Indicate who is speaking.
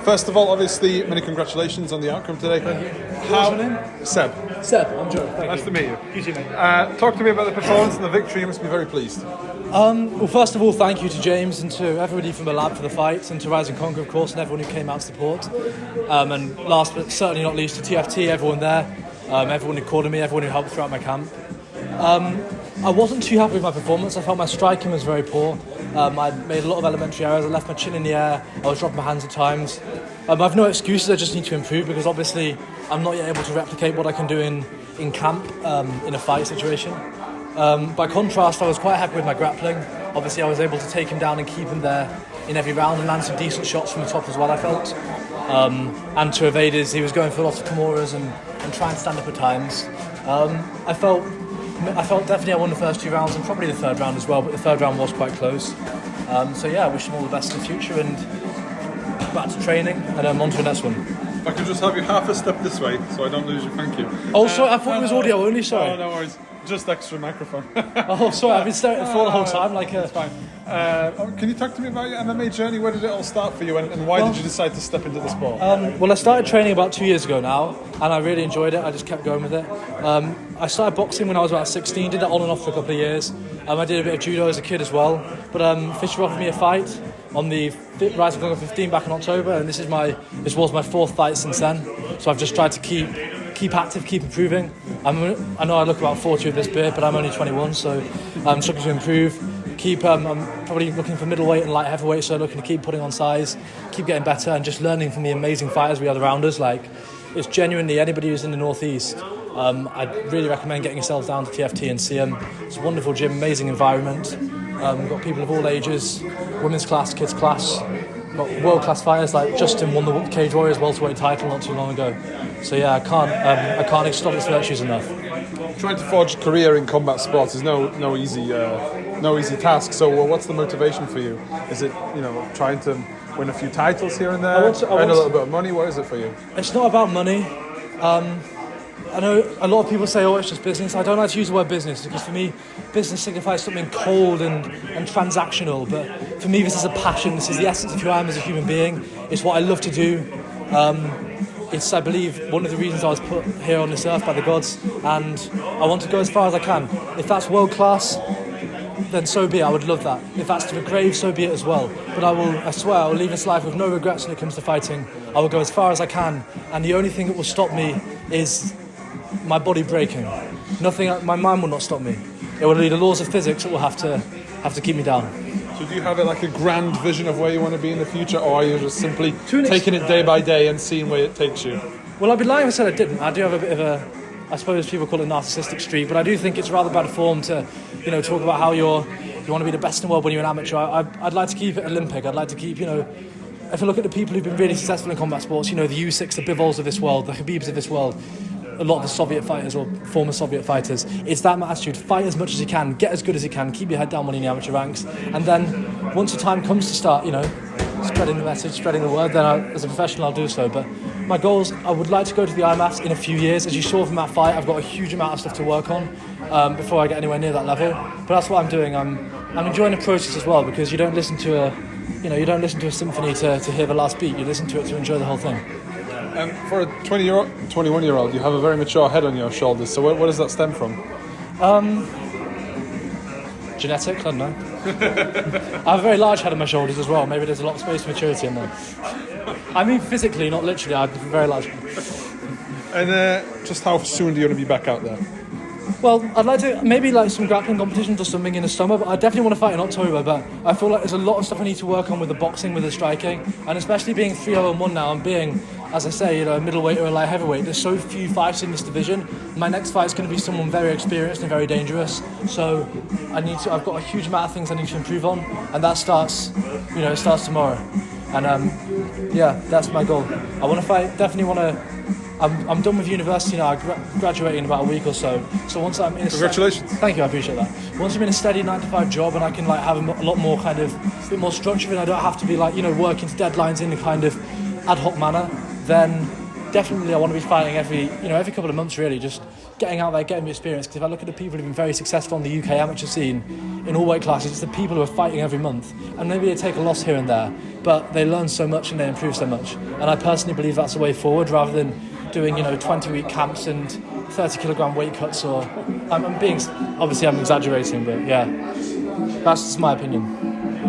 Speaker 1: First of all, obviously, many congratulations on the outcome today.
Speaker 2: Thank you. What's your name?
Speaker 1: Seb.
Speaker 2: Seb, I'm Joe.
Speaker 1: Nice to meet you.
Speaker 2: You too, mate.
Speaker 1: Talk to me about the performance and the victory. You must be very pleased.
Speaker 2: Well, first of all, thank you to James and to everybody from the lab for the fight, and to Rise and Conquer, of course, and everyone who came out to support. And last but certainly not least, to TFT, everyone there, everyone who called me, everyone who helped throughout my camp. I wasn't too happy with my performance. I felt my striking was very poor. I made a lot of elementary errors. I left my chin in the air. I was dropping my hands at times. I have no excuses. I just need to improve, because obviously I'm not yet able to replicate what I can do in camp in a fight situation. By contrast, I was quite happy with my grappling. Obviously, I was able to take him down and keep him there in every round and land some decent shots from the top as well, I felt. And to evade he was going for lots of Kimuras and trying to stand up at times. I felt definitely I won the first 2 rounds and probably the third round as well, but the third round was quite close. So yeah, I wish him all the best in the future, and back to training and on to the next one.
Speaker 1: If I could just have you half a step this way so I don't lose you, thank you.
Speaker 2: Oh, sorry, I thought it was audio only, sorry.
Speaker 1: No worries. Just extra microphone.
Speaker 2: Oh, sorry, I've been staring at the floor the whole time.
Speaker 1: It's fine. Can you talk to me about your MMA journey? Where did it all start for you, and why did you decide to step into the sport?
Speaker 2: Well, I started training about 2 years ago now, and I really enjoyed it. I just kept going with it. I started boxing when I was about 16, did that on and off for a couple of years. I did a bit of judo as a kid as well. But Fisher offered me a fight on the Rise of Conquer 15 back in October, and this was my 4th fight since then. So I've just tried to keep active, keep improving. I know I look about 40 with this beard, but I'm only 21, so I'm looking to improve. I'm probably looking for middleweight and light heavyweight, so looking to keep putting on size, keep getting better, and just learning from the amazing fighters we have around us. Like, it's genuinely anybody who's in the northeast. I'd really recommend getting yourselves down to TFT and see them. It's a wonderful gym, amazing environment. We've got people of all ages, women's class, kids class. Got world-class fighters like Justin won the Cage Warriors welterweight title not too long ago. So yeah, I can't extol its virtues enough.
Speaker 1: Trying to forge a career in combat sports is no easy task. So what's the motivation for you? Is it trying to win a few titles here and there, earn a little bit of money? What is it for you?
Speaker 2: It's not about money. I know a lot of people say, oh, it's just business. I don't like to use the word business, because for me, business signifies something cold and transactional. But for me, this is a passion. This is the essence of who I am as a human being. It's what I love to do. It's, I believe, one of the reasons I was put here on this earth by the gods, and I want to go as far as I can. If that's world class, then so be it. I would love that. If that's to the grave, so be it as well. But I swear, I will leave this life with no regrets when it comes to fighting. I will go as far as I can, and the only thing that will stop me is my body breaking. Nothing. My mind will not stop me. It will be the laws of physics that will have to keep me down.
Speaker 1: So do you have like a grand vision of where you want to be in the future, or are you just simply taking it day by day and seeing where it takes you?
Speaker 2: Well, I'd be lying if I said I didn't. I do have a bit of a, I suppose people call it narcissistic streak, but I do think it's rather bad form to, talk about how you want to be the best in the world when you're an amateur. I'd like to keep it Olympic. I'd like to keep, if I look at the people who've been really successful in combat sports, the Usyks, the Bivols of this world, the Khabibs of this world, a lot of the Soviet fighters or former Soviet fighters, it's that attitude. Fight as much as you can, get as good as you can, keep your head down when you're in the amateur ranks, and then once the time comes to start, spreading the message, spreading the word, then as a professional I'll do so. But my goals, I would like to go to the IMAFs in a few years. As you saw from that fight, I've got a huge amount of stuff to work on before I get anywhere near that level. But that's what I'm doing. I'm enjoying the process as well, because you don't listen to a symphony to hear the last beat. You listen to it to enjoy the whole thing.
Speaker 1: For a 21-year-old, you have a very mature head on your shoulders. So where does that stem from?
Speaker 2: Genetic, I don't know. I have a very large head on my shoulders as well. Maybe there's a lot of space for maturity in there. I mean physically, not literally. I have a very large head.
Speaker 1: And just how soon do you want to be back out there?
Speaker 2: Well, I'd like to maybe some grappling competitions or something in the summer, but I definitely want to fight in October. But I feel like there's a lot of stuff I need to work on with the boxing, with the striking, and especially being 3-0-1 now and being, as I say, a middleweight or a light heavyweight. There's so few fights in this division. My next fight is going to be someone very experienced and very dangerous. So I've got a huge amount of things I need to improve on, and that starts, it starts tomorrow. And that's my goal. I want to fight. Definitely want to. I'm done with university now. I graduate in about a week or so. So once I'm in
Speaker 1: Congratulations.
Speaker 2: Thank you, I appreciate that. Once I'm in a steady 9-to-5 job and I can have a lot more a bit more structure, and I don't have to be working to deadlines in a kind of ad hoc manner, then definitely I want to be fighting every couple of months, really, just getting out there, getting the experience. Because if I look at the people who've been very successful on the UK amateur scene in all weight classes, it's the people who are fighting every month, and maybe they take a loss here and there, but they learn so much and they improve so much. And I personally believe that's the way forward, rather than doing 20-week camps and 30-kilogram weight cuts. Or I'm exaggerating, but yeah, that's just my opinion.